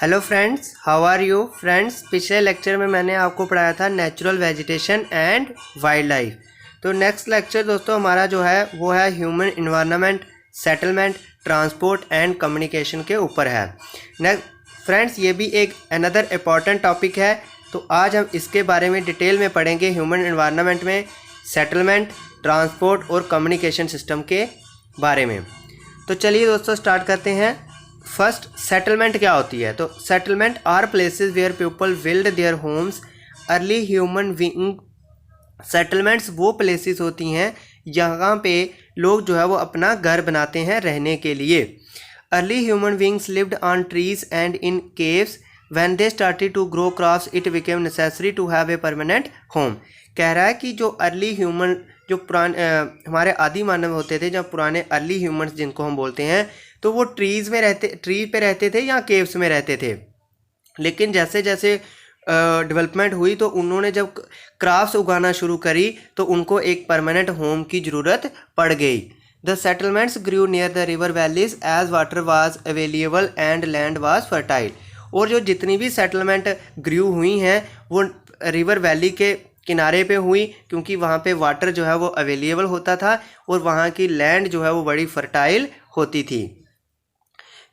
Hello friends, how are you friends. पिछले lecture में मैंने आपको पढ़ाया था natural vegetation and wildlife. तो नेक्स्ट लेक्चर दोस्तों हमारा जो है वो है human environment, settlement, transport and communication के ऊपर है। नेक्स्ट फ्रेंड्स, ये भी एक अनदर इम्पॉर्टेंट टॉपिक है। तो आज हम इसके बारे में डिटेल में पढ़ेंगे, ह्यूमन इन्वायरमेंट में सेटलमेंट, ट्रांसपोर्ट और कम्युनिकेशन सिस्टम के बारे में। तो चलिए दोस्तों स्टार्ट करते हैं। फर्स्ट, सेटलमेंट क्या होती है। तो settlement are places where people build their homes. Early human being settlements वो प्लेसेस होती हैं जहाँ पे लोग जो है वो अपना घर बनाते हैं रहने के लिए। Early human beings lived on trees and in caves. When they started to grow crops it became necessary to have a permanent home. कह रहा है कि जो अर्ली ह्यूमन, जो पुराने हमारे आदि मानव होते थे, जब पुराने अर्ली ह्यूमंस जिनको हम बोलते हैं, तो वो ट्री पे रहते थे या केव्स में रहते थे। लेकिन जैसे जैसे डेवलपमेंट हुई तो उन्होंने जब क्राफ्ट्स उगाना शुरू करी तो उनको एक परमानेंट होम की ज़रूरत पड़ गई। The settlements grew near the river valleys as water was available and land was fertile. और जो जितनी भी सेटलमेंट ग्रू हुई हैं वो रिवर वैली के किनारे पे हुई, क्योंकि वहाँ पे वाटर जो है वो अवेलेबल होता था और वहाँ की लैंड जो है वो बड़ी फर्टाइल होती थी।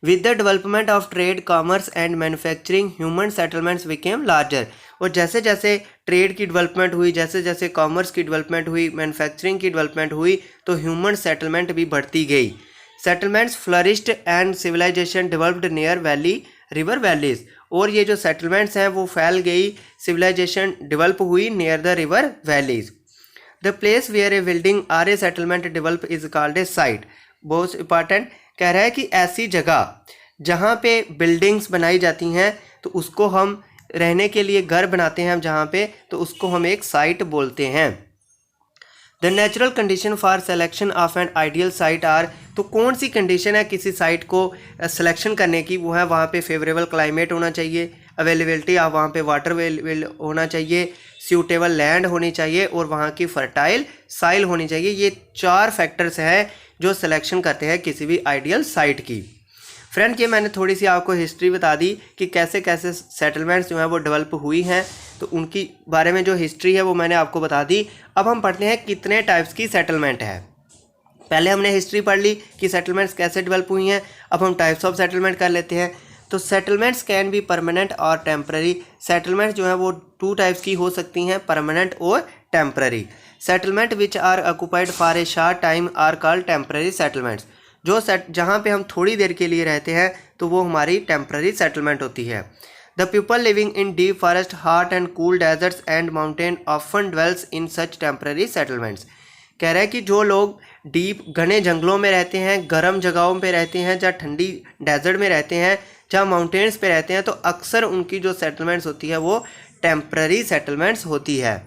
With the development of trade, commerce and manufacturing, human settlements became larger. और जैसे जैसे ट्रेड की डेवलपमेंट हुई, जैसे जैसे कॉमर्स की डेवलपमेंट हुई, मैन्युफैक्चरिंग की डेवलपमेंट हुई, तो ह्यूमन सेटलमेंट भी बढ़ती गई। Settlements flourished and civilization developed near valley river valleys. और ये जो सेटलमेंट्स हैं वो फैल गई, सिविलाइजेशन डेवलप हुई near the river valleys. The place where a building or a settlement develop is called a site. बहुत इंपॉर्टेंट कह रहा है कि ऐसी जगह जहाँ पे बिल्डिंग्स बनाई जाती हैं तो उसको हम रहने के लिए घर बनाते हैं हम जहाँ पे, तो उसको हम एक साइट बोलते हैं। The natural condition for selection of an ideal site are. तो कौन सी कंडीशन है किसी साइट को सिलेक्शन करने की, वो है वहाँ पे फेवरेबल क्लाइमेट होना चाहिए, अवेलेबिलिटी ऑफ वहाँ पे वाटर अवेलेबल होना चाहिए, सूटेबल लैंड होनी चाहिए और वहाँ की फर्टाइल साइल होनी चाहिए। ये 4 फैक्टर्स हैं जो सिलेक्शन करते हैं किसी भी आइडियल साइट की। फ्रेंड, ये मैंने थोड़ी सी आपको हिस्ट्री बता दी कि कैसे कैसे सेटलमेंट्स जो हैं वो डेवलप हुई हैं, तो उनकी बारे में जो हिस्ट्री है वो मैंने आपको बता दी। अब हम पढ़ते हैं कितने टाइप्स की सेटलमेंट है। पहले हमने हिस्ट्री पढ़ ली कि सेटलमेंट्स कैसे डेवलप हुई हैं। अब हम टाइप्स ऑफ सेटलमेंट कर लेते हैं। तो सेटलमेंट्स कैन बी परमानेंट और टेम्पररी। सेटलमेंट जो है वो 2 टाइप्स की हो सकती हैं, परमानेंट और temporary. Settlement which are occupied for a short time are called temporary settlements. जो जहाँ पे हम थोड़ी देर के लिए रहते हैं तो वो हमारी टेम्पररी सेटलमेंट होती है। The people living in deep forest, hot and cool deserts and mountain often dwells in such temporary settlements. कह रहा है कि जो लोग डीप घने जंगलों में रहते हैं, गर्म जगहों पे रहते हैं, जहाँ ठंडी डेजर्ट में रहते हैं, जहाँ माउंटेन्स पे रहते हैं, तो अक्सर उनकी जो सेटलमेंट्स होती है वो टेम्पररी सेटलमेंट्स होती है।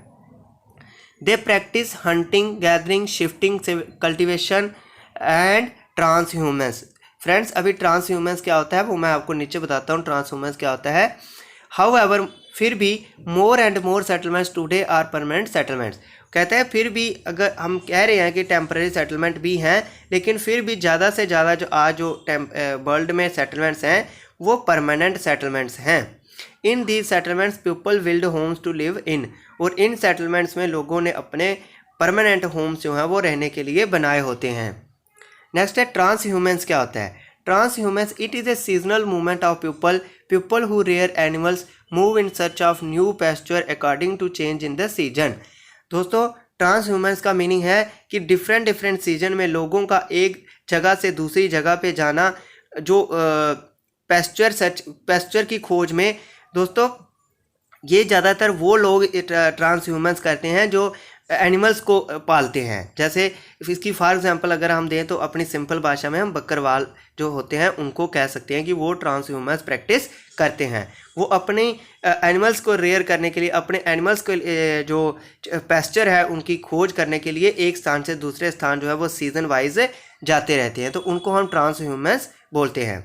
They practise hunting, gathering, shifting, cultivation and transhumance. Friends, अभी ट्रांसह्यूमेंस क्या होता है वो मैं आपको नीचे बताता हूँ ट्रांसह्यूमेंस क्या होता है। हाउएवर, फिर भी more and more settlements today are permanent settlements. कहते हैं फिर भी अगर हम कह रहे हैं कि टेम्पररी सेटलमेंट भी हैं, लेकिन फिर भी ज़्यादा से ज़्यादा जो आज जो वर्ल्ड में सेटलमेंट्स हैं वो परमानेंट सेटलमेंट्स हैं। In these settlements people build homes to live in. और इन सेटलमेंट्स में लोगों ने अपने परमानेंट होम्स जो हैं वो रहने के लिए बनाए होते हैं। नेक्स्ट है ट्रांस ह्यूमेंस क्या होता है। Transhumance, it is a seasonal movement of people who rear animals move in search of new pasture according to change in the season. दोस्तों, ट्रांस ह्यूमेंस का मीनिंग है कि डिफरेंट सीजन में लोगों का एक जगह से दूसरी जगह पे जाना, जो पेस्चर की खोज में। दोस्तों, ये ज़्यादातर वो लोग ट्रांस ह्यूमेंस करते हैं जो एनिमल्स को पालते हैं। जैसे इसकी फॉर एग्जांपल अगर हम दें तो अपनी सिंपल भाषा में हम बकरवाल जो होते हैं उनको कह सकते हैं कि वो ट्रांस ह्यूमेंस प्रैक्टिस करते हैं। वो अपने एनिमल्स को रेयर करने के लिए, अपने एनिमल्स को जो पेस्चर है उनकी खोज करने के लिए एक स्थान से दूसरे स्थान जो है वो सीजन वाइज जाते रहते हैं, तो उनको हम ट्रांस ह्यूमेंस बोलते हैं,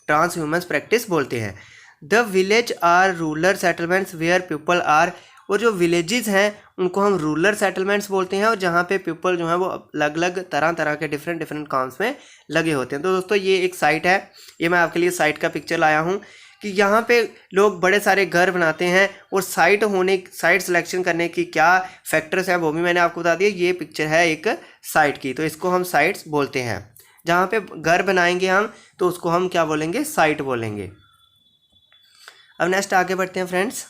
ट्रांस ह्यूमेंस प्रैक्टिस बोलते हैं। The village are rural settlements where people are. और जो विलेजेस हैं उनको हम रूरल सेटलमेंट्स बोलते हैं, और जहाँ पे पीपल जो है वो अलग अलग तरह तरह के डिफरेंट काम्स में लगे होते हैं। तो दोस्तों, ये एक साइट है, ये मैं आपके लिए साइट का पिक्चर लाया हूँ कि यहाँ पे लोग बड़े सारे घर बनाते हैं और साइट सिलेक्शन करने की क्या फैक्टर्स हैं वो भी मैंने आपको बता दिया। ये पिक्चर है एक साइट की, तो इसको हम साइट्स बोलते हैं। जहाँ पे घर बनाएंगे हम तो उसको हम क्या बोलेंगे, साइट बोलेंगे। अब नेक्स्ट आगे बढ़ते हैं फ्रेंड्स।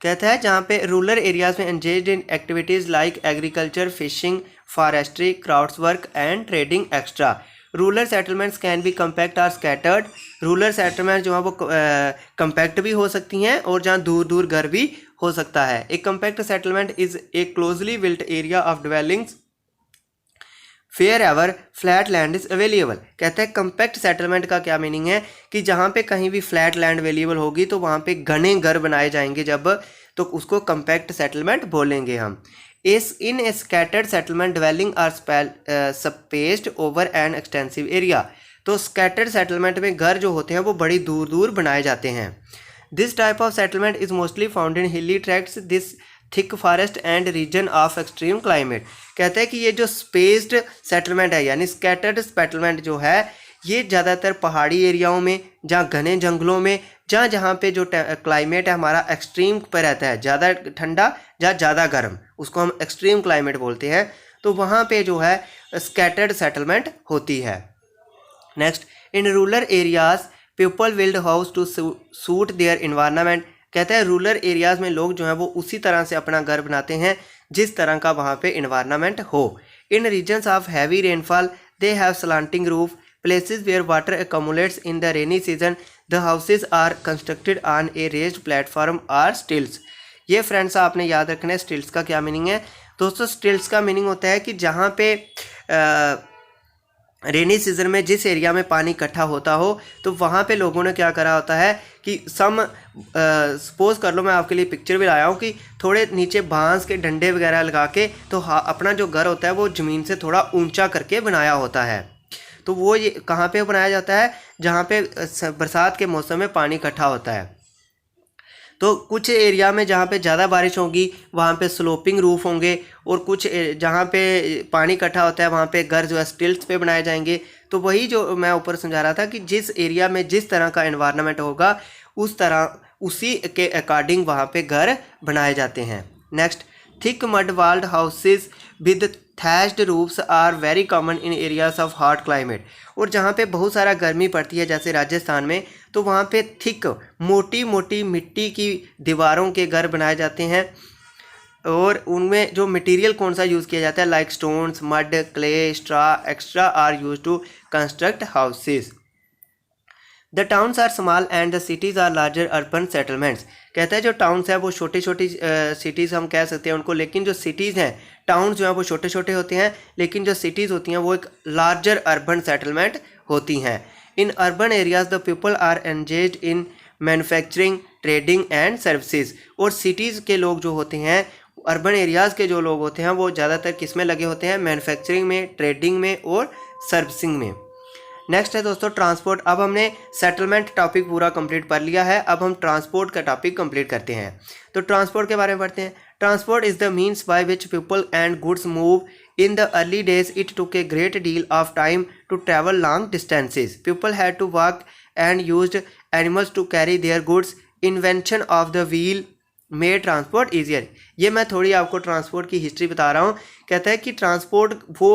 कहता है जहाँ पे रूरल एरियाज में engaged in activities like agriculture, fishing, forestry, crafts work and trading extra. Rural settlements can be compact or scattered. Rural settlement जो है वो कम्पैक्ट भी हो सकती हैं और जहाँ दूर दूर घर भी हो सकता है। एक compact settlement is a closely built area of dwellings wherever flat land is available. कहते हैं कम्पैक्ट सेटलमेंट का क्या मीनिंग है कि जहाँ पे कहीं भी फ्लैट लैंड अवेलेबल होगी तो वहाँ पे घने घर बनाए जाएंगे जब, तो उसको कम्पैक्ट सेटलमेंट बोलेंगे हम। In a scattered settlement dwelling are spaced over an extensive area. तो स्कैटर्ड सेटलमेंट में घर जो होते हैं वो बड़ी दूर दूर बनाए जाते हैं। This type of settlement is mostly found in hilly tracts, this thick forest and region of extreme climate. कहते हैं कि ये जो स्पेस्ड सेटलमेंट है यानी स्कैटर्ड सेटलमेंट जो है ये ज़्यादातर पहाड़ी एरियाओं में, जहाँ घने जंगलों में, जहाँ पे जो क्लाइमेट है हमारा एक्सट्रीम पर रहता है, ज़्यादा ठंडा या ज़्यादा गर्म, उसको हम एक्सट्रीम क्लाइमेट बोलते हैं, तो वहाँ पे जो है स्कैटर्ड सेटलमेंट होती है। Next, in rural areas people build house to suit their environment. कहते हैं रूरल एरियाज़ में लोग जो हैं वो उसी तरह से अपना घर बनाते हैं जिस तरह का वहाँ पे इन्वायरमेंट हो। In regions of heavy rainfall they have slanting roof, places where water accumulates in the rainy season, the houses are constructed on a raised platform or stilts। ये फ्रेंड्स आपने याद रखना है स्टिल्ट्स का क्या मीनिंग है। दोस्तों स्टिल्ट्स का मीनिंग होता है कि जहाँ पे रेनी सीजन में जिस एरिया में पानी इकट्ठा होता हो तो वहाँ पे लोगों ने क्या करा होता है कि सपोज कर लो, मैं आपके लिए पिक्चर भी लाया हूँ कि थोड़े नीचे बांस के डंडे वगैरह लगा के तो अपना जो घर होता है वो ज़मीन से थोड़ा ऊंचा करके बनाया होता है। तो वो ये कहाँ पे बनाया जाता है, जहाँ पे बरसात के मौसम में पानी इकट्ठा होता है। तो कुछ एरिया में जहाँ पे ज़्यादा बारिश होगी वहाँ पे स्लोपिंग रूफ होंगे और कुछ जहाँ पे पानी इकट्ठा होता है वहाँ पे घर जो है स्टिल्ट्स पे बनाए जाएंगे। तो वही जो मैं ऊपर समझा रहा था कि जिस एरिया में जिस तरह का एनवायरनमेंट होगा उस तरह उसी के अकॉर्डिंग वहाँ पे घर बनाए जाते हैं। Next, thick mud walled houses with thatched roofs are very common in areas of hot climate. और जहाँ पे बहुत सारा गर्मी पड़ती है जैसे राजस्थान में, तो वहाँ पे थिक मोटी मोटी मिट्टी की दीवारों के घर बनाए जाते हैं और उनमें जो मटेरियल कौन सा यूज़ किया जाता है, like stones, mud, clay, straw extra are use to construct houses. The towns are small and the cities are larger urban settlements. कहता है जो टाउन्स है वो छोटी छोटी सिटीज़ हम कह सकते हैं उनको, लेकिन जो सिटीज़ हैं, टाउन्स जो हैं वो छोटे छोटे होते हैं, लेकिन जो सिटीज़ होती हैं वो एक लार्जर अर्बन सेटलमेंट होती हैं। In urban areas the people are engaged in manufacturing, trading and services. और सिटीज़ के लोग जो होते हैं, अर्बन एरियाज़ के जो लोग होते हैं वो ज़्यादातर किस में लगे होते हैं, मैन्युफैक्चरिंग में, ट्रेडिंग में और सर्विसिंग में। नेक्स्ट है दोस्तों ट्रांसपोर्ट। अब हमने सेटलमेंट टॉपिक पूरा कंप्लीट कर लिया है, अब हम ट्रांसपोर्ट का टॉपिक कंप्लीट करते हैं। तो ट्रांसपोर्ट के बारे में पढ़ते हैं। Transport is the means by which people and goods move. In the early days, it took a great deal of time to travel long distances. People had to walk and used animals to carry their goods. Invention of the wheel made transport easier. ये मैं थोड़ी आपको transport की history बता रहा हूँ। कहता है कि ट्रांसपोर्ट वो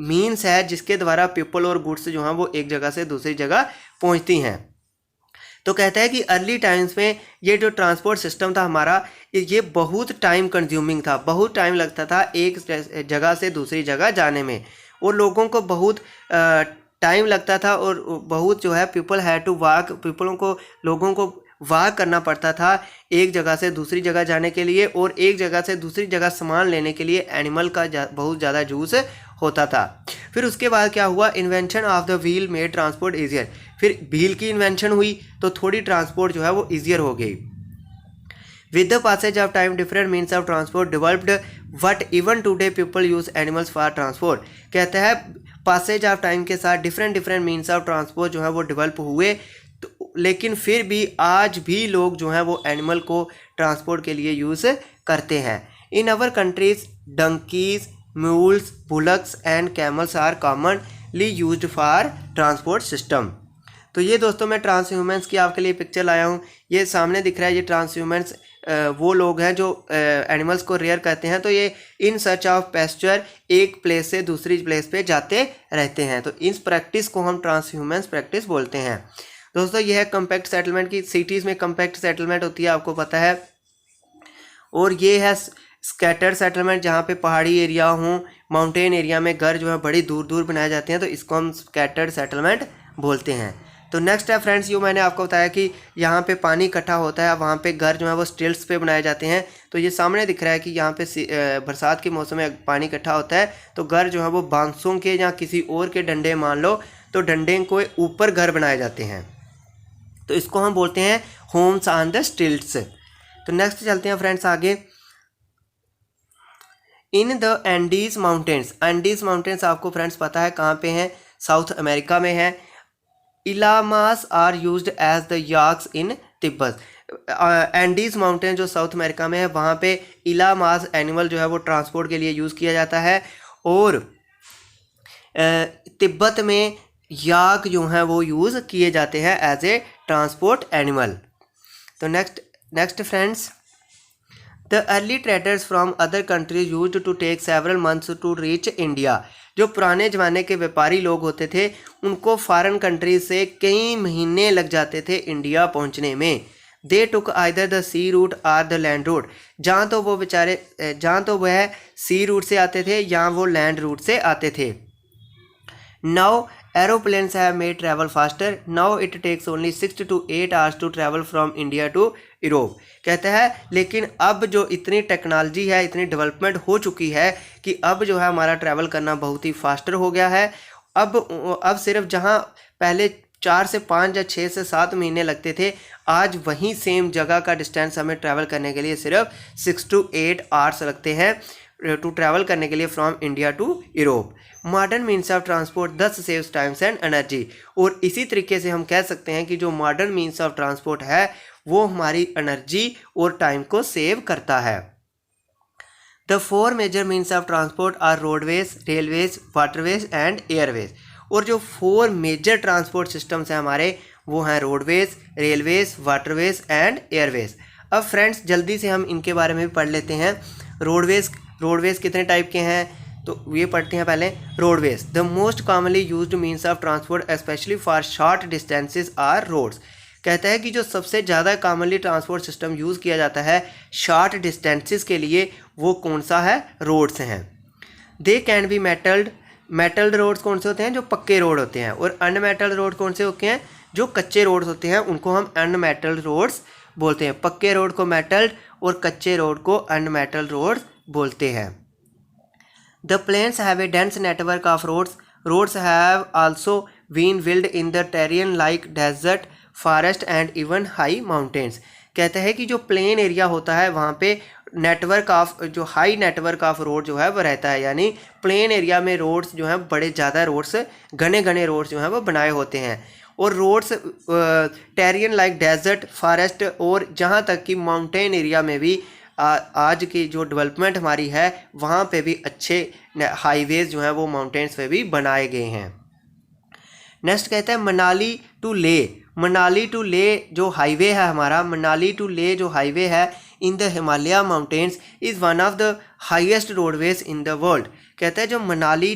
मीन्स है जिसके द्वारा पीपल और गुड्स जो हैं वो एक जगह से दूसरी जगह पहुँचती हैं। तो कहता है कि अर्ली टाइम्स में ये जो ट्रांसपोर्ट सिस्टम था हमारा, ये बहुत टाइम कंज्यूमिंग था, बहुत टाइम लगता था एक जगह से दूसरी जगह जाने में, और लोगों को बहुत टाइम लगता था और बहुत जो है पीपल हैड टू वॉक, लोगों को वॉक करना पड़ता था एक जगह से दूसरी जगह जाने के लिए, और एक जगह से दूसरी जगह सामान लेने के लिए एनिमल का बहुत ज़्यादा यूज़ होता था। फिर उसके बाद क्या हुआ, invention of the wheel made transport easier. फिर व्हील की इन्वेंशन हुई तो थोड़ी ट्रांसपोर्ट जो है वो ईजियर हो गई। With the passage of time different means of transport developed, but even today people use animals for transport. कहता है पासेज ऑफ टाइम के साथ डिफरेंट मीन्स ऑफ ट्रांसपोर्ट जो है वो डेवलप हुए, तो लेकिन फिर भी आज भी लोग जो हैं वो एनिमल को ट्रांसपोर्ट के लिए यूज़ करते हैं। In our countries donkeys, mules, bullocks and camels are commonly used for transport system. तो ये दोस्तों मैं ट्रांसह्यूमन्स की आपके लिए पिक्चर लाया हूँ। ये सामने दिख रहा है, ये ट्रांसह्यूमन्स वो लोग हैं जो एनिमल्स को रेयर करते हैं। तो ये इन सर्च ऑफ पेस्चर एक प्लेस से दूसरी प्लेस पे जाते रहते हैं। तो इस प्रैक्टिस को हम ट्रांसह्यूमन्स प्रैक्टिस बोलते हैं। दोस्तों यह है कम्पैक्ट सेटलमेंट की। सिटीज़ में कम्पैक्ट सेटलमेंट होती है, आपको पता है। और ये है स्कैटर्ड सेटलमेंट, जहाँ पे पहाड़ी एरिया हों, माउंटेन एरिया में घर जो है बड़ी दूर दूर बनाए जाते हैं, तो इसको हम स्कैटर्ड सेटलमेंट बोलते हैं। तो नेक्स्ट है फ्रेंड्स, जो मैंने आपको बताया कि यहाँ पे पानी इकट्ठा होता है, वहाँ पे घर जो है वो स्टिल्ट्स पे बनाए जाते हैं। तो ये सामने दिख रहा है कि यहाँ पे बरसात के मौसम में पानी इकट्ठा होता है, तो घर जो है वो बांसों के या किसी और के डंडे मान लो, तो डंडे को ऊपर घर बनाए जाते हैं, तो इसको हम बोलते हैं होम्स ऑन द स्टिल्ट्स। तो नेक्स्ट चलते हैं फ्रेंड्स आगे। In the Andes mountains, Andes mountains आपको फ्रेंड्स पता है कहाँ पे हैं, साउथ अमेरिका में है। Llamas are used as the yaks in Tibet. Andes mountain जो साउथ अमेरिका में है, वहाँ पे इलामास एनिमल जो है वो ट्रांसपोर्ट के लिए यूज़ किया जाता है। और तिब्बत में याक जो हैं वो यूज़ किए जाते हैं एज ए ट्रांसपोर्ट एनिमल। तो next friends, the early traders from other countries used to take several months to reach India. जो पुराने ज़माने के व्यापारी लोग होते थे, उनको फॉरेन कंट्रीज से कई महीने लग जाते थे इंडिया पहुंचने में। They took either the sea route or the land route. जहाँ तो वह सी रूट से आते थे या वो लैंड रूट से आते थे। Now aeroplanes have made travel faster. Now it takes only 6 to 8 hours to travel from India to Europe. कहते हैं लेकिन अब जो इतनी टेक्नोलॉजी है, इतनी डेवलपमेंट हो चुकी है कि अब जो है हमारा ट्रैवल करना बहुत ही फास्टर हो गया है। अब सिर्फ जहां पहले 4 से 5 या 6 से 7 महीने लगते थे, आज वहीं सेम जगह का डिस्टेंस हमें ट्रैवल करने के लिए सिर्फ 6 to 8 hours लगते हैं टू ट्रैवल करने के लिए from India to Europe. Modern means of transport thus saves times and energy. और इसी तरीके से हम कह सकते हैं कि जो मॉडर्न मीन्स ऑफ ट्रांसपोर्ट है वो हमारी एनर्जी और टाइम को सेव करता है। The 4 major means of transport are roadways, railways, waterways and airways. और जो 4 मेजर ट्रांसपोर्ट सिस्टम्स हैं हमारे, वो हैं roadways, railways, waterways and Airways. अब फ्रेंड्स जल्दी से हम इनके बारे में भी पढ़ लेते हैं। रोडवेज कितने टाइप के हैं, तो ये पढ़ते हैं पहले। Roadways, the most commonly used means of transport specially for short distances are roads. कहता है कि जो सबसे ज़्यादा कॉमनली ट्रांसपोर्ट सिस्टम यूज़ किया जाता है शॉर्ट डिस्टेंसेस के लिए, वो कौन सा है, रोड्स हैं। They can be metalled roads कौन से होते हैं, जो पक्के रोड होते हैं। और अनमेटल्ड रोड कौन से होते हैं, जो कच्चे रोड्स होते हैं, उनको हम अनमेटल्ड रोड्स बोलते हैं। पक्के रोड को मेटल्ड और कच्चे रोड को अनमेटल्ड रोड्स बोलते हैं। The plains have a dense network of roads have also been build in the terrain like desert, forest and even high mountains. कहते हैं कि जो प्लेन एरिया होता है वहाँ पे जो हाई नेटवर्क ऑफ रोड जो है वो रहता है। यानी प्लेन एरिया में रोड्स जो हैं बड़े ज़्यादा रोड्स, घने रोड्स जो हैं वो बनाए होते हैं। और रोड्स टेरियन लाइक डेजर्ट, फॉरेस्ट और जहाँ तक कि माउंटेन एरिया में भी आज की जो डेवलपमेंट हमारी है, वहाँ पे भी अच्छे हाईवेज जो हैं वो माउंटेन्स पे भी बनाए गए हैं। नेक्स्ट कहते हैं मनाली टू ले जो हाईवे है हमारा, मनाली टू ले जो हाईवे है in the Himalaya mountains is one of the highest roadways in the world. कहते हैं जो मनाली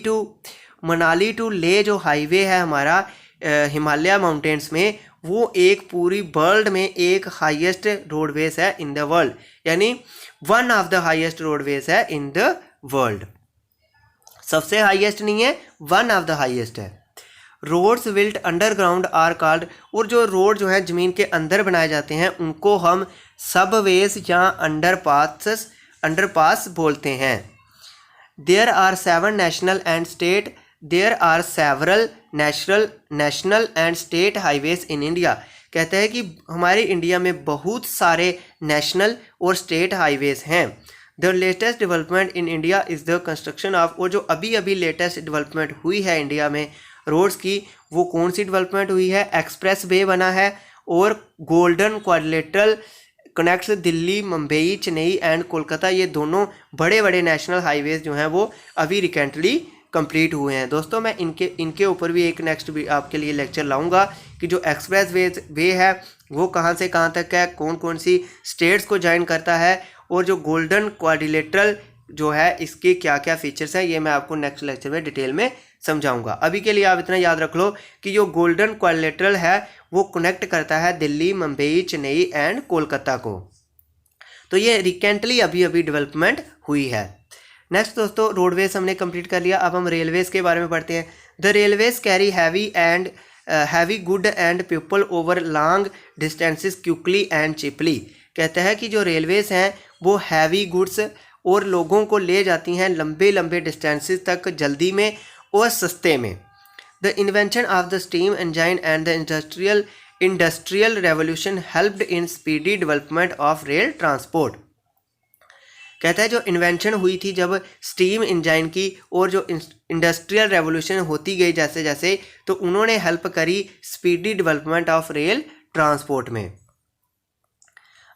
टू ले जो हाईवे है हमारा हिमालय माउंटेन्स में, वो एक पूरी वर्ल्ड में एक हाईएस्ट रोडवेज है इन द वर्ल्ड। यानी one of the highest roadways है इन द वर्ल्ड। सबसे हाईएस्ट नहीं है, वन ऑफ द हाईएस्ट है। Roads built underground are called. और जो रोड जो है ज़मीन के अंदर बनाए जाते हैं उनको हम सबवेज या अंडरपास बोलते हैं। There are several national and state highways in India. कहते हैं कि हमारे इंडिया में बहुत सारे नेशनल और स्टेट हाईवेज हैं। The latest development in India is the construction of. और जो अभी लेटेस्ट डेवलपमेंट हुई है इंडिया में रोड्स की, वो कौन सी डेवलपमेंट हुई है, एक्सप्रेस वे बना है और golden quadrilateral connects Delhi, Mumbai, Chennai and Kolkata. ये दोनों बड़े नेशनल हाईवेज जो हैं वो अभी रिसेंटली कंप्लीट हुए हैं। दोस्तों मैं इनके ऊपर भी एक नेक्स्ट भी आपके लिए लेक्चर लाऊंगा कि जो एक्सप्रेस वे है वो कहाँ से कहाँ तक है, कौन कौन सी स्टेट्स को ज्वाइन करता है, और जो गोल्डन क्वाड्रिलेटरल जो है इसके क्या क्या फीचर्स हैं, ये मैं आपको नेक्स्ट लेक्चर में डिटेल में समझाऊंगा। अभी के लिए आप इतना याद रख लो कि जो गोल्डन क्वाड्रिलेटरल है वो कनेक्ट करता है दिल्ली, मुंबई, चेन्नई एंड कोलकाता को। तो ये रिसेंटली अभी डेवलपमेंट हुई है। नेक्स्ट दोस्तों रोडवेज हमने कंप्लीट कर लिया। अब हम रेलवेज़ के बारे में पढ़ते हैं। The railways carry heavy good and people over long distances quickly and cheaply. कहता है कि जो रेलवेज़ हैं वो हैवी गुड्स और लोगों को ले जाती हैं लंबे लंबे डिस्टेंसेस तक जल्दी में और सस्ते में। The invention of the steam engine and the industrial revolution helped in speedy development of rail transport. कहता है जो इन्वेंशन हुई थी जब स्टीम इंजन की और जो इंडस्ट्रियल रेवोल्यूशन होती गई जैसे जैसे, तो उन्होंने हेल्प करी speedy development of rail transport में।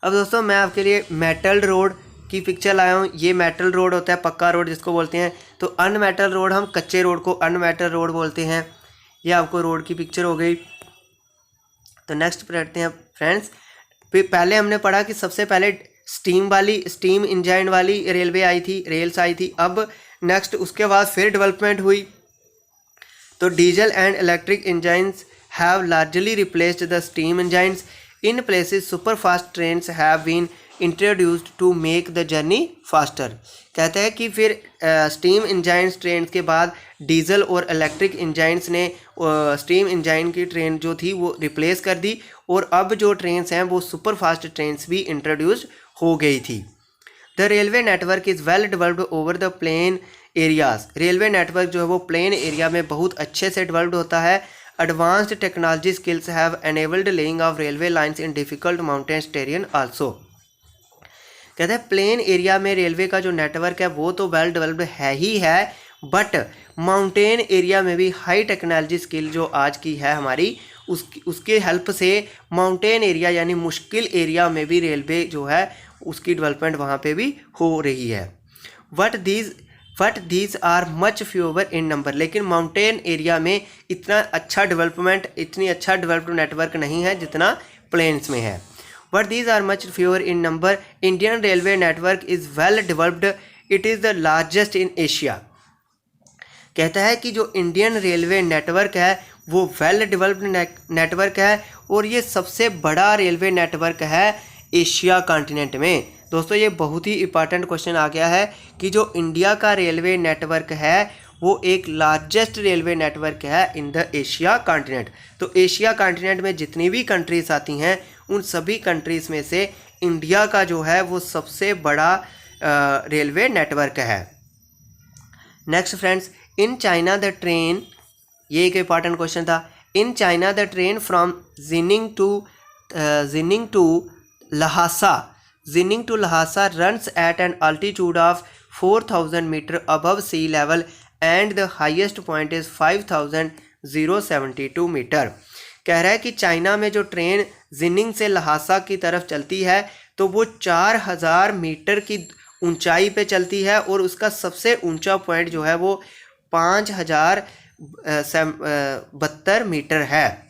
अब दोस्तों मैं आपके लिए मेटल रोड की पिक्चर लाया हूँ। ये मेटल रोड होता है, पक्का रोड जिसको बोलते हैं। तो अनमेटल रोड, हम कच्चे रोड को अनमेटल रोड बोलते हैं। ये आपको रोड की पिक्चर हो गई। तो नेक्स्ट पढ़ते हैं फ्रेंड्स। पहले हमने पढ़ा कि सबसे पहले स्टीम इंजन वाली रेलवे आई थी, रेल्स आई थी। अब नेक्स्ट उसके बाद फिर डेवलपमेंट हुई तो diesel and electric engines have largely replaced the steam engines. In places super fast trains have been introduced to make the journey faster. कहता है कि फिर स्टीम इंजन्स ट्रेन के बाद डीजल और इलेक्ट्रिक इंजन्स ने स्टीम इंजन की train जो थी वो रिप्लेस कर दी, और अब जो ट्रेन्स हैं वो सुपर फास्ट ट्रेन्स भी इंट्रोड्यूस हो गई थी। The railway network is well developed over the plain areas. Railway network जो है वो प्लेन एरिया में बहुत अच्छे से डेवलप्ड होता है। Advanced technology skills have enabled laying of railway lines in difficult mountains terrain also. कहते हैं प्लेन एरिया में रेलवे का जो नेटवर्क है वो तो वेल डेवलप्ड है ही है, बट माउंटेन एरिया में भी हाई टेक्नोलॉजी स्किल जो आज की है हमारी उसके हेल्प से माउंटेन एरिया यानी मुश्किल एरिया में भी रेलवे जो है उसकी डेवलपमेंट वहाँ पे भी हो रही है। But these are much fewer in number. लेकिन माउंटेन एरिया में इतना अच्छा डेवलप्ड नेटवर्क नहीं है जितना प्लेन्स में है। But these are much fewer in number. Indian railway network is well developed, it is the largest in Asia. कहता है कि जो इंडियन रेलवे नेटवर्क है वो वेल डेवलप्ड नेटवर्क है और ये सबसे बड़ा रेलवे नेटवर्क है एशिया कॉन्टिनेंट में। दोस्तों ये बहुत ही इंपॉर्टेंट क्वेश्चन आ गया है कि जो इंडिया का रेलवे नेटवर्क है वो एक लार्जेस्ट रेलवे नेटवर्क है इन द एशिया कॉन्टिनेंट। तो एशिया कॉन्टिनेंट में जितनी भी कंट्रीज आती हैं उन सभी कंट्रीज़ में से इंडिया का जो है वो सबसे बड़ा रेलवे नेटवर्क है। Next friends, in China the train, ये एक इंपॉर्टेंट क्वेश्चन था। In China the train from Xining to Lhasa runs at an altitude of 4000 metre above sea level and the highest point is 5072 metre. कह रहा है कि China में जो train ginning से लहासा की तरफ चलती है तो वो 4000 मीटर की ऊंचाई पे चलती है और उसका सबसे ऊंचा पॉइंट जो है वो 5072 मीटर है।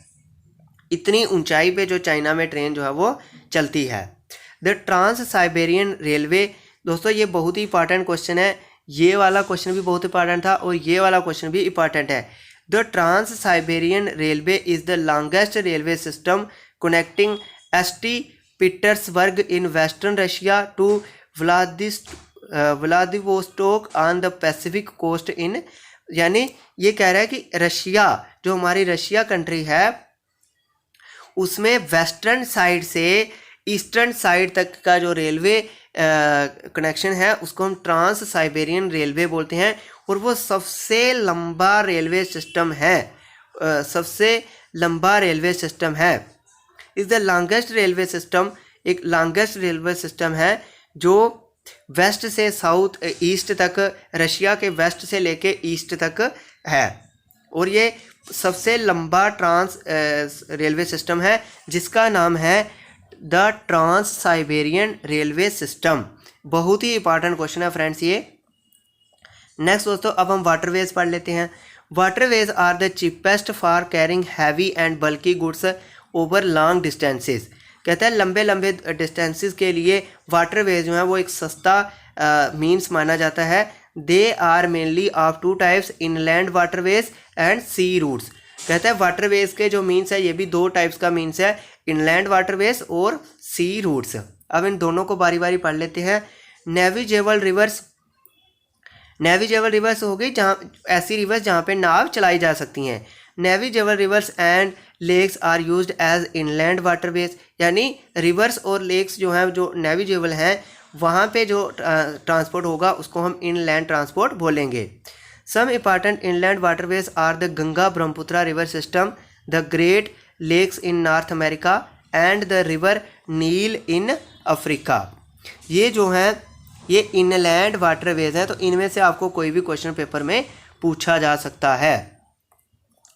इतनी ऊंचाई पे जो चाइना में ट्रेन जो है वो चलती है। द ट्रांस साइबेरियन रेलवे, दोस्तों ये बहुत ही इंपॉर्टेंट क्वेश्चन है। ये वाला क्वेश्चन भी बहुत इंपॉर्टेंट था और ये वाला क्वेश्चन भी इंपॉर्टेंट है। The trans Siberian railway is the longest railway system connecting ST Petersburg in western Russia to Vladivostok on the Pacific coast in. यानी ये कह रहा है कि रशिया, जो हमारी रशिया कंट्री है, उसमें वेस्टर्न साइड से ईस्टर्न साइड तक का जो रेलवे कनेक्शन है उसको हम ट्रांस साइबेरियन रेलवे बोलते हैं और वो सबसे लंबा रेलवे सिस्टम है, is the longest railway system, एक लॉन्गेस्ट रेलवे सिस्टम है जो वेस्ट से साउथ ईस्ट तक, रशिया के वेस्ट से लेके ईस्ट तक है और ये सबसे लंबा ट्रांस रेलवे सिस्टम है जिसका नाम है the trans Siberian railway system. बहुत ही इंपॉर्टेंट क्वेश्चन है फ्रेंड्स ये। नेक्स्ट दोस्तों अब हम वाटरवेज पढ़ लेते हैं। Waterways are the cheapest for carrying heavy and bulky goods over long distances. कहता है लंबे लंबे डिस्टेंसेस के लिए वाटरवेज जो है वो एक सस्ता मीन्स माना जाता है। They are mainly of two types, inland waterways and sea routes. कहता है वाटरवेज के जो मीन्स है ये भी दो टाइप्स का मीन्स है, इनलैंड वाटरवेज और सी रूट्स। अब इन दोनों को बारी बारी पढ़ लेते हैं। नेविगेबल रिवर्स, नेविगेबल रिवर्स हो गई जहाँ ऐसी रिवर्स जहाँ पे नाव चलाई जा सकती हैं। Navigable rivers and lakes are used as inland waterways, यानी रिवर्स और लेक्स जो हैं जो नेविगेबल हैं वहाँ पे जो ट्रांसपोर्ट होगा उसको हम इनलैंड ट्रांसपोर्ट बोलेंगे। Some important inland waterways are the Ganga Brahmaputra river system, the great lakes in north America and the river Nile in Africa. ये जो हैं ये इनलैंड वाटरवेज हैं, तो इनमें से आपको कोई भी क्वेश्चन पेपर में पूछा जा सकता है।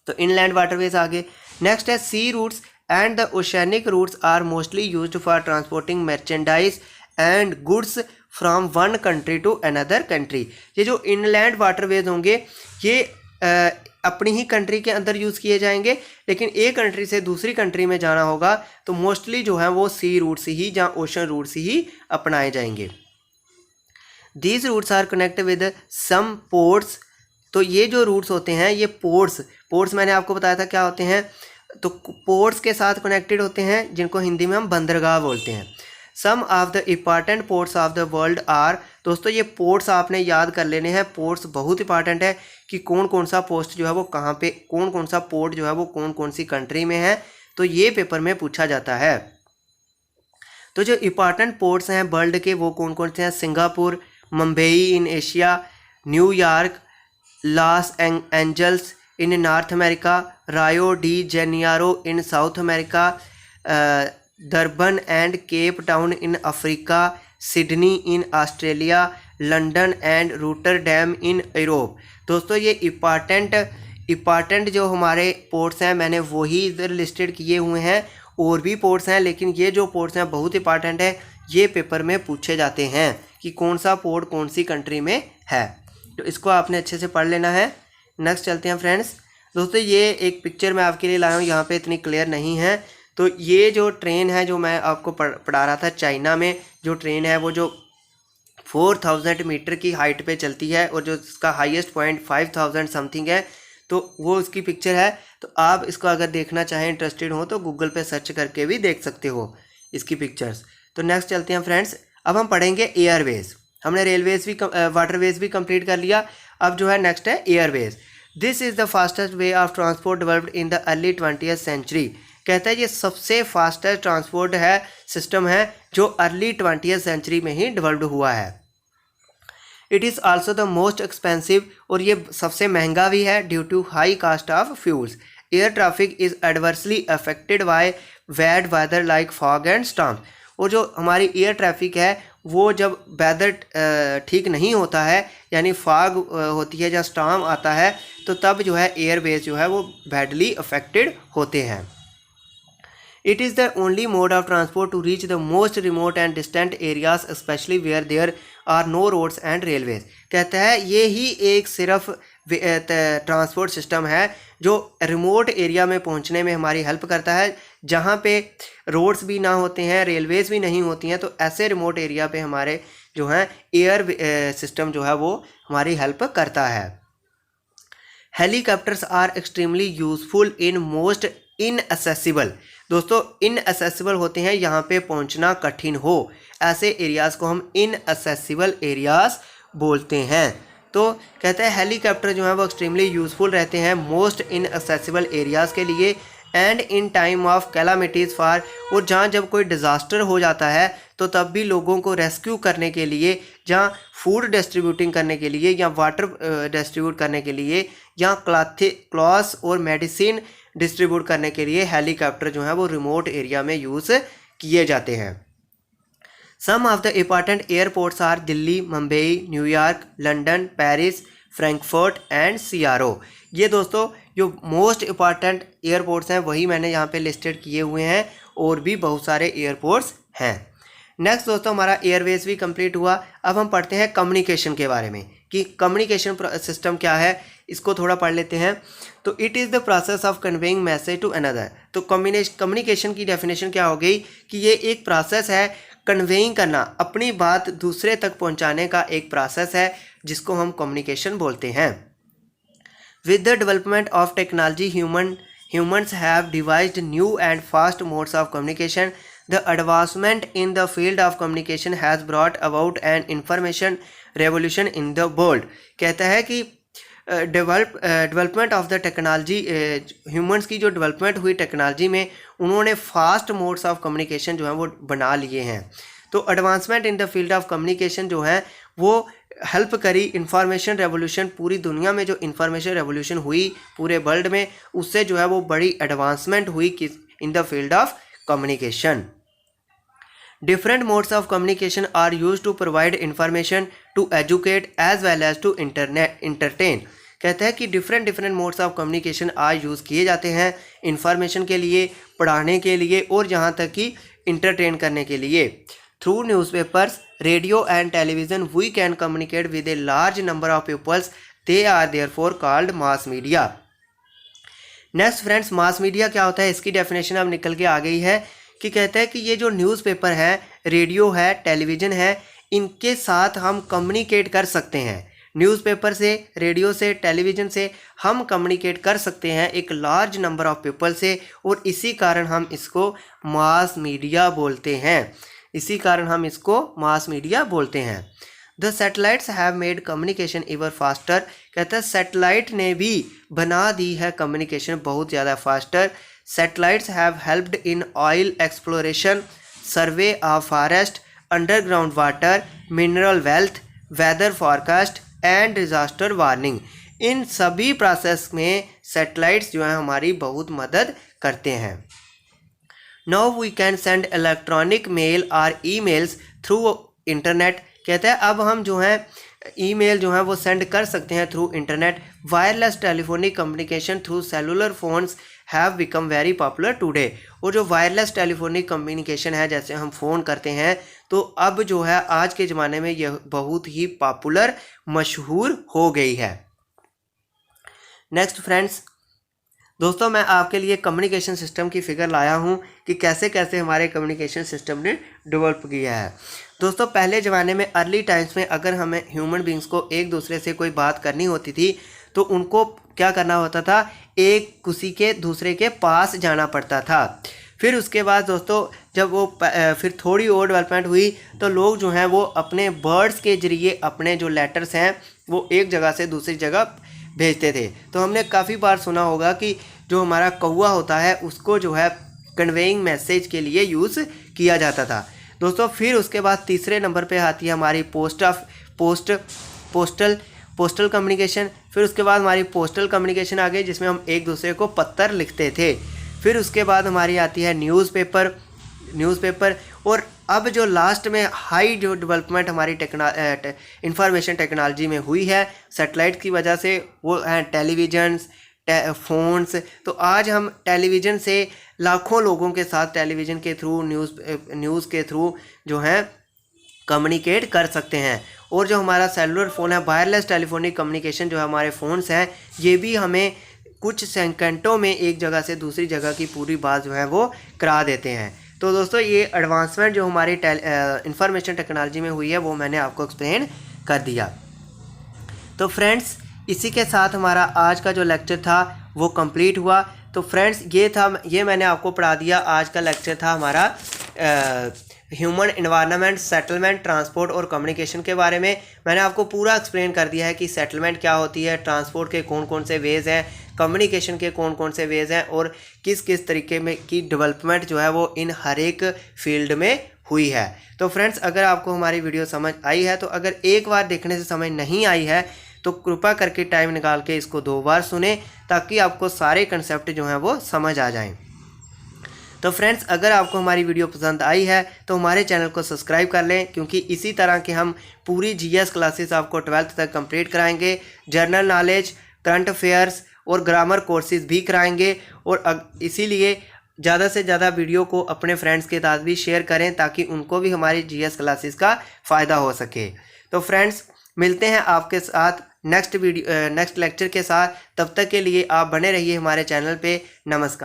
तो इनलैंड वाटरवेज आगे। नेक्स्ट है sea routes and the oceanic routes are mostly used for transporting merchandise and goods from one country to another country. ये जो इनलैंड वाटरवेज होंगे ये अपनी ही कंट्री के अंदर यूज़ किए जाएंगे, लेकिन एक कंट्री से दूसरी कंट्री में जाना होगा तो मोस्टली जो है वो सी रूट्स ही या ओशन रूट्स ही अपनाए जाएंगे। These routes are connect with some ports. तो ये जो रूट्स होते हैं ये पोर्ट्स मैंने आपको बताया था क्या होते हैं, तो पोर्ट्स के साथ कनेक्टेड होते हैं जिनको हिंदी में हम बंदरगाह बोलते हैं। Some of the important ports of the world are, दोस्तों ये पोर्ट्स आपने याद कर लेने हैं। पोर्ट्स बहुत इंपॉर्टेंट है कि कौन कौन सा पोस्ट जो है वो कहाँ पे, कौन कौन सा पोर्ट जो है वो कौन कौन सी कंट्री में है, तो ये पेपर में पूछा जाता है। तो जो इम्पॉर्टेंट पोर्ट्स हैं वर्ल्ड के वो कौन कौन से हैं, Singapore, Mumbai in Asia, New York, Los Angeles in north America, Rio de Janeiro in South America, Durban and Cape Town in Africa, Sydney in Australia, London and Rotterdam in Europe. दोस्तों ये important जो हमारे पोर्ट्स हैं मैंने वही इधर listed किए हुए हैं, और भी पोर्ट्स हैं लेकिन ये जो पोर्ट्स हैं बहुत इंपॉर्टेंट है, ये पेपर में पूछे जाते हैं कि कौन सा पोर्ट कौन सी कंट्री में है, तो इसको आपने अच्छे से पढ़ लेना है। नेक्स्ट चलते हैं फ्रेंड्स। दोस्तों ये एक पिक्चर मैं आपके लिए लाया हूँ, यहाँ पे इतनी क्लियर नहीं है। तो ये जो ट्रेन है जो मैं आपको पढ़ा रहा था, चाइना में जो ट्रेन है वो जो 4000 मीटर की हाइट पे चलती है और जो इसका हाईएस्ट पॉइंट 5000 समथिंग है, तो वो उसकी पिक्चर है। तो आप इसको अगर देखना चाहें, इंटरेस्टेड हो तो गूगल पे सर्च करके भी देख सकते हो इसकी पिक्चर्स। तो नेक्स्ट चलते हैं फ्रेंड्स। अब हम पढ़ेंगे एयरवेज। हमने रेलवेज भी वाटरवेज भी कंप्लीट कर लिया, अब जो है नेक्स्ट है airways. This is the fastest way of transport developed in the early 20th century. कहता है ये सबसे फास्टेस्ट ट्रांसपोर्ट है सिस्टम है जो अर्ली 20th सेंचुरी में ही डेवलप्ड हुआ है। It is also the most expensive, और ये सबसे महंगा भी है due to high cost of fuels. Air traffic is adversely affected by bad weather like fog and storm. और जो हमारी एयर ट्रैफिक है वो जब वेदर ठीक नहीं होता है, यानी फॉग होती है या स्टॉर्म आता है, तो तब जो है एयरवेज जो है वो बैडली अफेक्टेड होते हैं। It is the only mode of transport to reach the most remote and distant areas, especially where there are no roads and railways। कहता है ये ही एक सिर्फ ट्रांसपोर्ट सिस्टम है जो रिमोट एरिया में पहुंचने में हमारी हेल्प करता है, जहां पे रोड्स भी ना होते हैं, रेलवेज़ भी नहीं होती हैं। तो ऐसे रिमोट एरिया पे हमारे जो है एयर सिस्टम जो है वो हमारी हेल्प करता है। Helicopters are extremely useful in most inaccessible. दोस्तों इनअसेसिबल होते हैं यहाँ पे पहुँचना कठिन हो, ऐसे एरियाज़ को हम इनअसेसिबल एरियाज़ बोलते हैं। तो कहते हैं हेलीकॉप्टर जो है वो एक्सट्रीमली यूज़फुल रहते हैं मोस्ट इनअसेसिबल एरियाज़ के लिए, and in time of calamities for, और जहाँ जब कोई डिज़ास्टर हो जाता है तो तब भी लोगों को रेस्क्यू करने के लिए, जहाँ फूड डिस्ट्रीब्यूटिंग करने के लिए या वाटर डिस्ट्रीब्यूट करने के लिए या क्लॉथ्स और मेडिसिन डिस्ट्रीब्यूट करने के लिए हेलीकॉप्टर जो है वो रिमोट एरिया में यूज़ किए जाते हैं। Some of the important airports are Delhi, Mumbai, New York, London, Paris, Frankfurt and Cairo. ये दोस्तों जो मोस्ट इम्पॉर्टेंट एयरपोर्ट्स हैं वही मैंने यहाँ पे लिस्टेड किए हुए हैं, और भी बहुत सारे एयरपोर्ट्स हैं। नेक्स्ट दोस्तों हमारा एयरवेज भी कंप्लीट हुआ। अब हम पढ़ते हैं कम्युनिकेशन के बारे में कि कम्युनिकेशन सिस्टम क्या है, इसको थोड़ा पढ़ लेते हैं। तो it is the process of conveying message to another. तो कम्युनिकेशन की डेफिनेशन क्या हो गई कि ये एक प्रोसेस है, कन्वेइंग करना, अपनी बात दूसरे तक पहुंचाने का एक प्रोसेस है जिसको हम कम्युनिकेशन बोलते हैं। With the development of technology humans have devised new and fast modes of communication. The advancement in the field of communication has brought about an information revolution in the world. कहता है कि development of the technology, humans की जो development हुई technology में, उन्होंने fast modes of communication जो है वो बना लिए हैं। तो advancement in the field of communication जो है वो हेल्प करी इंफॉर्मेशन रेवोल्यूशन, पूरी दुनिया में जो इंफॉर्मेशन रेवोल्यूशन हुई पूरे वर्ल्ड में, उससे जो है वो बड़ी एडवांसमेंट हुई कि in the field of communication. Different modes of communication are use to provide information, to educate as well as to entertain. कहते हैं कि डिफरेंट मोड्स ऑफ कम्युनिकेशन आज यूज़ किए जाते हैं इंफॉर्मेशन के लिए, पढ़ाने के लिए और यहाँ तक कि इंटरटेन करने के लिए। Through newspapers, radio and television we can communicate with a large number of peoples, they are therefore called mass media. Next friends, mass media क्या होता है, इसकी डेफिनेशन अब निकल के आ गई है कि कहते हैं कि ये जो न्यूज़पेपर है, रेडियो है, टेलीविज़न है, इनके साथ हम कम्युनिकेट कर सकते हैं। न्यूज़पेपर से, रेडियो से, टेलीविज़न से हम कम्युनिकेट कर सकते हैं एक लार्ज नंबर ऑफ पीपल से, और इसी कारण हम इसको मास मीडिया बोलते हैं। इसी कारण हम इसको मास मीडिया बोलते हैं। The satellites have made communication ever faster. कहता है सैटेलाइट ने भी बना दी है कम्युनिकेशन बहुत ज़्यादा faster. Satellites have helped in oil exploration, survey of forest, underground water, mineral wealth, weather forecast and disaster warning. इन सभी प्रोसेस में सैटेलाइट्स जो है हमारी बहुत मदद करते हैं। Now we can send electronic mail और ईमेल्स थ्रू इंटरनेट। कहते हैं अब हम जो है ईमेल जो है वो सेंड कर सकते हैं through internet. Wireless telephonic communication through cellular phones have become very popular today. और जो वायरलेस टेलीफोनिक कम्युनिकेशन है, जैसे हम फ़ोन करते हैं, तो अब जो है आज के ज़माने में यह बहुत ही पॉपुलर, मशहूर हो गई है। नेक्स्ट फ्रेंड्स, दोस्तों मैं आपके लिए कम्युनिकेशन सिस्टम की फ़िगर लाया हूँ कि कैसे कैसे हमारे कम्युनिकेशन सिस्टम ने डेवलप किया है। दोस्तों पहले ज़माने में, अर्ली टाइम्स में, अगर हमें ह्यूमन बींग्स को एक दूसरे से कोई बात करनी होती थी तो उनको क्या करना होता था, एक किसी के दूसरे के पास जाना पड़ता था। फिर उसके बाद दोस्तों जब वो फिर थोड़ी और डेवलपमेंट हुई तो लोग जो हैं वो अपने बर्ड्स के ज़रिए अपने जो लेटर्स हैं वो एक जगह से दूसरी जगह भेजते थे। तो हमने काफ़ी बार सुना होगा कि जो हमारा कौवा होता है उसको जो है कन्वेइंग मैसेज के लिए यूज़ किया जाता था। दोस्तों फिर उसके बाद तीसरे नंबर पे आती है हमारी पोस्टल कम्युनिकेशन। फिर उसके बाद हमारी पोस्टल कम्युनिकेशन आ गई जिसमें हम एक दूसरे को पत्र लिखते थे। फिर उसके बाद हमारी आती है न्यूज़पेपर। और अब जो लास्ट में हाई जो डेवलपमेंट हमारी इंफॉर्मेशन टेक्नोलॉजी में हुई है सैटेलाइट की वजह से, वो हैं टेलीविजन्स, फ़ोन्स। तो आज हम टेलीविज़न से लाखों लोगों के साथ टेलीविज़न के थ्रू, न्यूज़ के थ्रू जो हैं कम्युनिकेट कर सकते हैं। और जो हमारा सेलुलर फ़ोन है, वायरलेस टेलीफोनिक कम्युनिकेशन जो है हमारे फ़ोन्स हैं, ये भी हमें कुछ सेकंडों में एक जगह से दूसरी जगह की पूरी बात जो है वो करा देते हैं। तो दोस्तों ये एडवांसमेंट जो हमारी इंफॉर्मेशन टेक्नोलॉजी में हुई है वो मैंने आपको एक्सप्लेन कर दिया। तो फ्रेंड्स इसी के साथ हमारा आज का जो लेक्चर था वो कंप्लीट हुआ। तो फ्रेंड्स ये मैंने आपको पढ़ा दिया। आज का लेक्चर था हमारा ह्यूमन एनवायरनमेंट, सेटलमेंट, ट्रांसपोर्ट और कम्युनिकेशन के बारे में। मैंने आपको पूरा एक्सप्लेन कर दिया है कि सेटलमेंट क्या होती है, ट्रांसपोर्ट के कौन कौन से वेज़ हैं, कम्युनिकेशन के कौन कौन से वेज़ हैं और किस किस तरीके में की डेवलपमेंट जो है वो इन हर एक फील्ड में हुई है। तो फ्रेंड्स अगर आपको हमारी वीडियो समझ आई है, तो अगर एक बार देखने से समझ नहीं आई है तो कृपा करके टाइम निकाल के इसको 2 बार सुने ताकि आपको सारे कंसेप्ट जो हैं वो समझ आ जाएं। तो फ्रेंड्स अगर आपको हमारी वीडियो पसंद आई है तो हमारे चैनल को सब्सक्राइब कर लें, क्योंकि इसी तरह के हम पूरी जीएस क्लासेस आपको 12th तक कंप्लीट कराएंगे। जनरल नॉलेज, करंट अफेयर्स और ग्रामर कोर्सेज भी कराएंगे। और इसीलिए ज़्यादा से ज़्यादा वीडियो को अपने फ्रेंड्स के साथ भी शेयर करें ताकि उनको भी हमारी जीएस क्लासेस का फ़ायदा हो सके। तो फ्रेंड्स मिलते हैं आपके साथ नेक्स्ट लेक्चर के साथ। तब तक के लिए आप बने रहिए हमारे चैनल पे। नमस्कार।